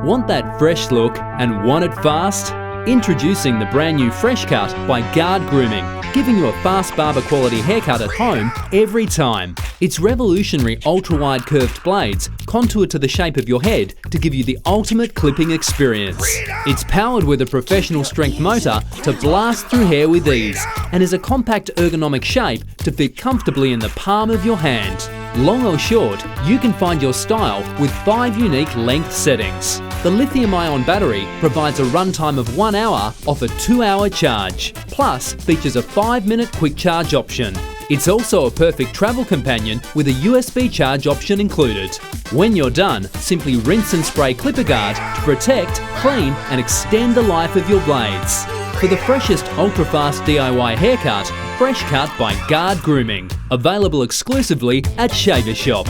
Want that fresh look and want it fast? Introducing the brand new Fresh Cut by Grooming, giving you a fast barber quality haircut at home every time. Its revolutionary ultra-wide curved blades contour to the shape of your head to give you the ultimate clipping experience. It's powered with a professional strength motor to blast through hair with ease and is a compact ergonomic shape to fit comfortably in the palm of your hand. Long or short, you can find your style with 5 unique length settings. The lithium-ion battery provides a runtime of 1 hour off a 2-hour charge, plus features a 5-minute quick charge option. It's also a perfect travel companion with a USB charge option included. When you're done, simply rinse and spray Clipper Guard to protect, clean and extend the life of your blades. For the freshest ultra-fast DIY haircut, Fresh Cut by Grooming. Available exclusively at Shaver Shop.